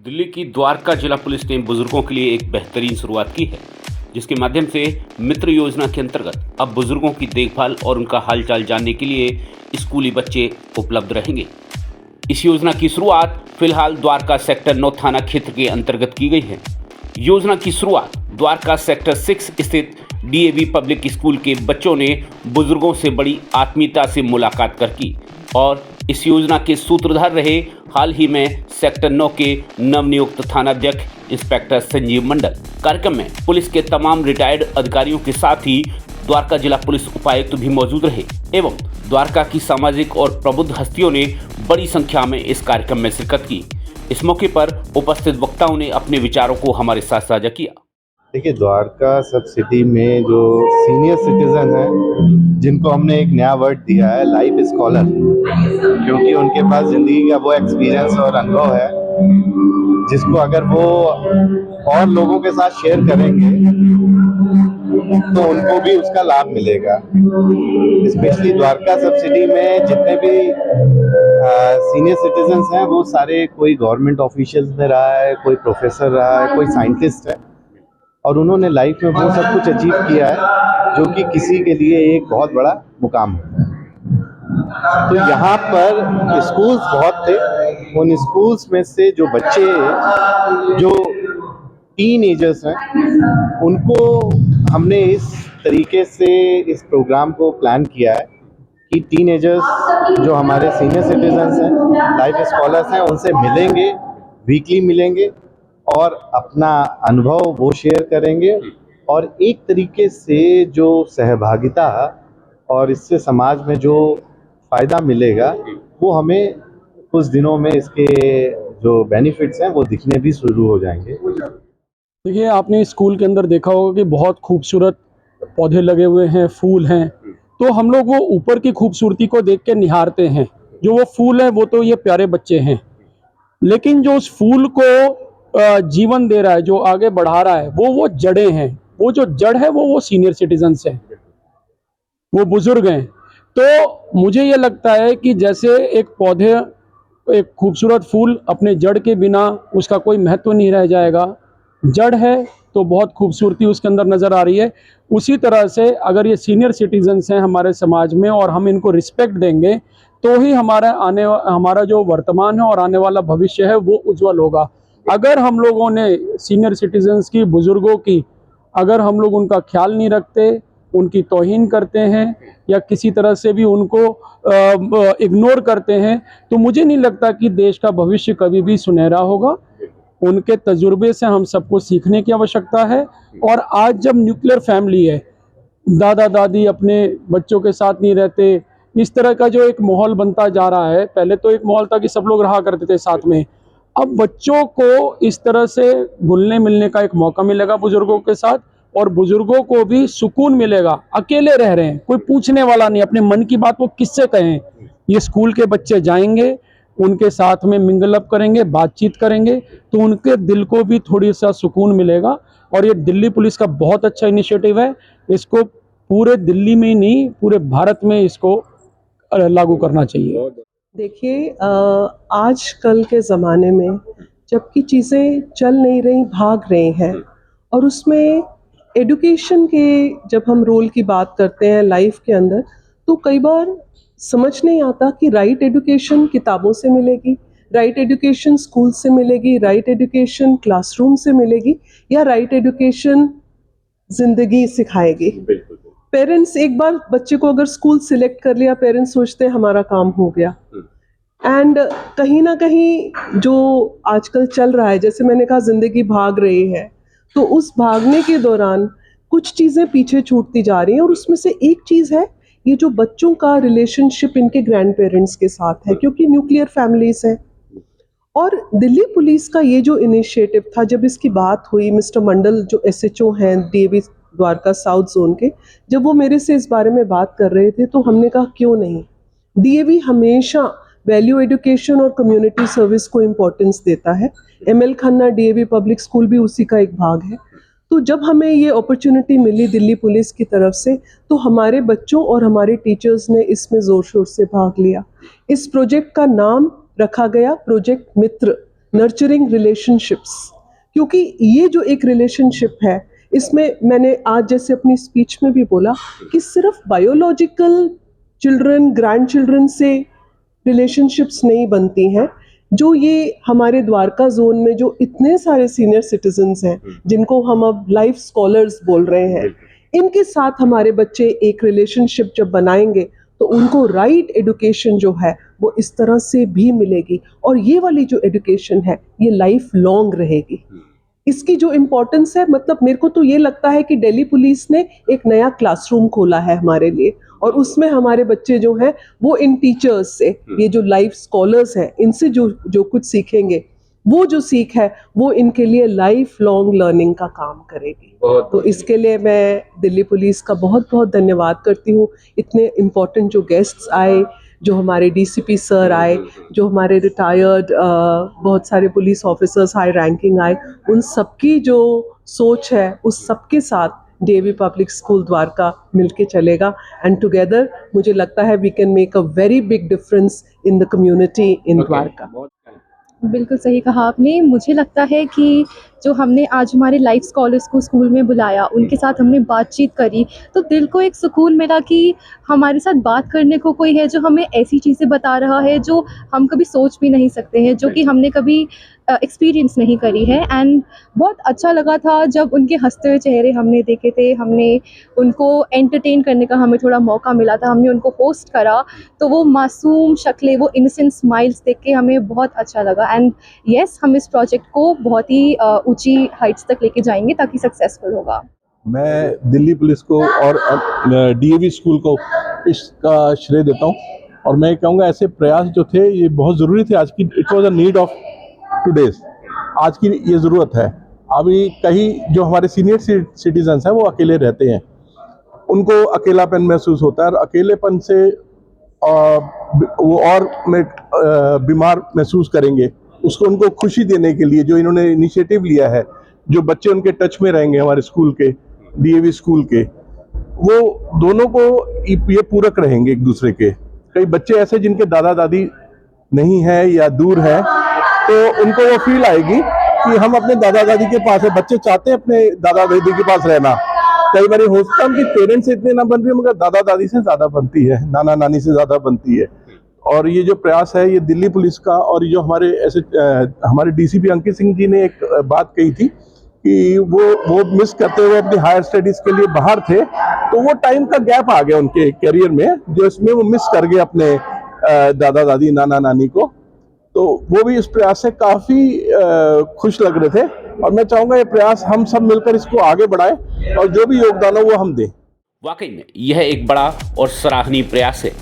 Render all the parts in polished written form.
दिल्ली की द्वारका जिला पुलिस ने बुजुर्गों के लिए एक बेहतरीन शुरुआत की है, जिसके माध्यम से मित्र योजना के अंतर्गत अब बुजुर्गों की देखभाल और उनका हालचाल जानने के लिए स्कूली बच्चे उपलब्ध रहेंगे। इस योजना की शुरुआत फिलहाल द्वारका सेक्टर 9 थाना क्षेत्र के अंतर्गत की गई है। योजना की शुरुआत द्वारका सेक्टर 6 स्थित डीएवी पब्लिक स्कूल के बच्चों ने बुजुर्गों से बड़ी आत्मीयता से मुलाकात कर की और इस योजना के सूत्रधार रहे हाल ही में सेक्टर 9 के नवनियुक्त थानाध्यक्ष इंस्पेक्टर संजीव मंडल। कार्यक्रम में पुलिस के तमाम रिटायर्ड अधिकारियों के साथ ही द्वारका जिला पुलिस उपायुक्त भी मौजूद रहे एवं द्वारका की सामाजिक और प्रबुद्ध हस्तियों ने बड़ी संख्या में इस कार्यक्रम में शिरकत की। इस मौके पर उपस्थित वक्ताओं ने अपने विचारों को हमारे साथ साझा किया। देखिए, द्वारका सब सिटी में जो सीनियर सिटीजन हैं, जिनको हमने एक नया वर्ड दिया है लाइफ स्कॉलर, क्योंकि उनके पास ज़िंदगी का वो एक्सपीरियंस और अनुभव है जिसको अगर वो और लोगों के साथ शेयर करेंगे तो उनको भी उसका लाभ मिलेगा। स्पेशली द्वारका सब सिटी में जितने भी सीनियर सिटीजन्स हैं वो सारे कोई गवर्नमेंट ऑफिशियल्स में रहा है, कोई प्रोफेसर रहा है, कोई साइंटिस्ट है और उन्होंने लाइफ में वो सब कुछ अचीव किया है जो कि किसी के लिए एक बहुत बड़ा मुकाम होता है। तो यहाँ पर स्कूल्स बहुत थे, उन स्कूल्स में से जो बच्चे जो टीन एजर्स हैं उनको हमने इस तरीके से इस प्रोग्राम को प्लान किया है कि टीन एजर्स जो हमारे सीनियर सिटीजन्स हैं, लाइफ स्कॉलर्स हैं, उनसे मिलेंगे, वीकली मिलेंगे और अपना अनुभव वो शेयर करेंगे और एक तरीके से जो सहभागिता और इससे समाज में जो फ़ायदा मिलेगा वो हमें कुछ दिनों में इसके जो बेनिफिट्स हैं वो दिखने भी शुरू हो जाएंगे। देखिए, आपने स्कूल के अंदर देखा होगा कि बहुत खूबसूरत पौधे लगे हुए हैं, फूल हैं, तो हम लोग वो ऊपर की खूबसूरती को देख के निहारते हैं। जो वो फूल है वो तो ये प्यारे बच्चे हैं, लेकिन जो उस फूल को जीवन दे रहा है, जो आगे बढ़ा रहा है, वो जड़ें हैं। वो जो जड़ है वो सीनियर सिटीजन्स हैं, वो बुजुर्ग हैं। तो मुझे ये लगता है कि जैसे एक पौधे, एक खूबसूरत फूल अपने जड़ के बिना उसका कोई महत्व नहीं रह जाएगा, जड़ है तो बहुत खूबसूरती उसके अंदर नज़र आ रही है। उसी तरह से अगर ये सीनियर सिटीजन्स हैं हमारे समाज में और हम इनको रिस्पेक्ट देंगे तो ही हमारा जो वर्तमान है और आने वाला भविष्य है वो उज्जवल होगा। अगर हम लोगों ने सीनियर सिटीजन्स की, बुज़ुर्गों की, अगर हम लोग उनका ख्याल नहीं रखते, उनकी तौहीन करते हैं या किसी तरह से भी उनको इग्नोर करते हैं, तो मुझे नहीं लगता कि देश का भविष्य कभी भी सुनहरा होगा। उनके तजुर्बे से हम सबको सीखने की आवश्यकता है। और आज जब न्यूक्लियर फैमिली है, दादा दादी अपने बच्चों के साथ नहीं रहते, इस तरह का जो एक माहौल बनता जा रहा है, पहले तो एक माहौल था कि सब लोग रहा करते थे साथ में, अब बच्चों को इस तरह से घुलने मिलने का एक मौका मिलेगा बुजुर्गों के साथ और बुजुर्गों को भी सुकून मिलेगा। अकेले रह रहे हैं, कोई पूछने वाला नहीं, अपने मन की बात वो किससे कहें। ये स्कूल के बच्चे जाएंगे, उनके साथ में मिंगल अप करेंगे, बातचीत करेंगे, तो उनके दिल को भी थोड़ी सा सुकून मिलेगा। और ये दिल्ली पुलिस का बहुत अच्छा इनिशिएटिव है, इसको पूरे दिल्ली में ही नहीं पूरे भारत में इसको लागू करना चाहिए। देखिए, आजकल के ज़माने में जबकि चीज़ें चल नहीं रही, भाग रही हैं, और उसमें एडुकेशन के जब हम रोल की बात करते हैं लाइफ के अंदर, तो कई बार समझ नहीं आता कि राइट एडुकेशन किताबों से मिलेगी, राइट एडुकेशन स्कूल से मिलेगी, राइट एडुकेशन क्लासरूम से मिलेगी, या राइट एडुकेशन ज़िंदगी सिखाएगी। पेरेंट्स एक बार बच्चे को अगर स्कूल सिलेक्ट कर लिया, पेरेंट्स सोचते हैं हमारा काम हो गया। एंड कहीं ना कहीं जो आजकल चल रहा है, जैसे मैंने कहा ज़िंदगी भाग रही है, तो उस भागने के दौरान कुछ चीज़ें पीछे छूटती जा रही हैं। और उसमें से एक चीज़ है ये जो बच्चों का रिलेशनशिप इनके ग्रैंड पेरेंट्स के साथ है, क्योंकि न्यूक्लियर फैमिलीज हैं। और दिल्ली पुलिस का ये जो इनिशिएटिव था, जब इसकी बात हुई, मिस्टर मंडल जो एसएचओ हैं डीएवी द्वारका साउथ जोन के, जब वो मेरे से इस बारे में बात कर रहे थे तो हमने कहा क्यों नहीं। डीएवी हमेशा वैल्यू एजुकेशन और कम्युनिटी सर्विस को इम्पोर्टेंस देता है। ML Khanna DAV public school भी उसी का एक भाग है। तो जब हमें ये अपॉर्चुनिटी मिली दिल्ली पुलिस की तरफ से, तो हमारे बच्चों और हमारे टीचर्स ने इसमें ज़ोर शोर से भाग लिया। इस प्रोजेक्ट का नाम रखा गया प्रोजेक्ट मित्र, नर्चरिंग रिलेशनशिप्स, क्योंकि ये जो एक रिलेशनशिप है इसमें मैंने आज जैसे अपनी स्पीच में भी बोला कि सिर्फ बायोलॉजिकल चिल्ड्रन ग्रैंड चिल्ड्रन से रिलेशनशिप्स नहीं बनती हैं। जो ये हमारे द्वारका जोन में जो इतने सारे सीनियर सिटीजन्स हैं जिनको हम अब लाइफ स्कॉलर्स बोल रहे हैं, इनके साथ हमारे बच्चे एक रिलेशनशिप जब बनाएंगे तो उनको राइट एजुकेशन जो है वो इस तरह से भी मिलेगी, और ये वाली जो एजुकेशन है ये लाइफ लॉन्ग रहेगी। इसकी जो इम्पोर्टेंस है, मतलब मेरे को तो ये लगता है कि दिल्ली पुलिस ने एक नया क्लासरूम खोला है हमारे लिए, और उसमें हमारे बच्चे जो हैं वो इन टीचर्स से, ये जो लाइफ स्कॉलर्स हैं, इनसे जो कुछ सीखेंगे, वो जो सीख है वो इनके लिए लाइफ लॉन्ग लर्निंग का काम करेगी। तो इसके लिए मैं दिल्ली पुलिस का बहुत बहुत धन्यवाद करती हूँ। इतने इम्पोर्टेंट जो गेस्ट्स आए, जो हमारे डीसीपी सर आए, जो हमारे रिटायर्ड बहुत सारे पुलिस ऑफिसर्स हाई रैंकिंग आए, उन सबकी जो सोच है उस सबके साथ डीएवी पब्लिक स्कूल द्वारका मिलके चलेगा, एंड टुगेदर मुझे लगता है we can make a very big difference in the community in Dwarka. बिल्कुल सही कहा आपने। मुझे लगता है कि जो हमने आज हमारे लाइफ स्कॉलर्स को स्कूल में बुलाया, उनके साथ हमने बातचीत करी, तो दिल को एक सुकून मिला कि हमारे साथ बात करने को कोई है जो हमें ऐसी चीज़ें बता रहा है जो हम कभी सोच भी नहीं सकते हैं, जो कि हमने कभी एक्सपीरियंस नहीं करी है। एंड बहुत अच्छा लगा था जब उनके हंसते हुए चेहरे हमने देखे थे। हमने उनको एंटरटेन करने का हमें थोड़ा मौका मिला था, हमने उनको होस्ट करा, तो वो मासूम शक्लें, वो इनोसेंट स्माइल्स देख के हमें बहुत अच्छा लगा। एंड यस, हम इस प्रोजेक्ट को बहुत ही ऊंची हाइट्स तक लेके जाएंगे ताकि सक्सेसफुल होगा। मैं दिल्ली पुलिस को और डीएवी स्कूल को इसका श्रेय देता हूँ, और मैं कहूँगा ऐसे प्रयास जो थे ये बहुत ज़रूरी थे। आज की it was a need of today's, आज की ये ज़रूरत है। अभी कहीं जो हमारे सीनियर सिटीजन्स हैं वो अकेले रहते हैं, उनको अकेलापन महसूस होता है, और अकेलेपन से वो और बीमार महसूस करेंगे। उसको उनको खुशी देने के लिए जो इन्होंने इनिशिएटिव लिया है, जो बच्चे उनके टच में रहेंगे हमारे स्कूल के, डीएवी स्कूल के, वो दोनों को ये पूरक रहेंगे एक दूसरे के। कई बच्चे ऐसे जिनके दादा दादी नहीं है या दूर है, तो उनको वो फील आएगी कि हम अपने दादा दादी के पास है। बच्चे चाहते हैं अपने दादा दादी के पास रहना। कई बार होता है कि पेरेंट्स से इतने ना बन रही है, मगर दादा दादी से ज्यादा बनती है, नाना नानी से ज्यादा बनती है। और ये जो प्रयास है ये दिल्ली पुलिस का, और जो हमारे ऐसे हमारे डीसीपी अंकित सिंह जी ने एक बात कही थी कि वो मिस करते हुए अपनी हायर स्टडीज के लिए बाहर थे, तो वो टाइम का गैप आ गया उनके करियर में, जो इसमें वो मिस कर गए अपने दादा दादी नाना नानी को। तो वो भी इस प्रयास से काफी खुश लग रहे थे, और मैं चाहूंगा ये प्रयास हम सब मिलकर इसको आगे बढ़ाएं, और जो भी योगदान हो वो हम दें। वाकई में यह एक बड़ा और सराहनीय प्रयास है,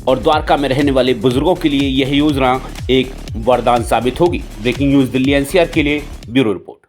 और द्वारका में रहने वाले बुजुर्गों के लिए यह योजना एक वरदान साबित होगी। ब्रेकिंग न्यूज दिल्ली एनसीआर के लिए ब्यूरो रिपोर्ट।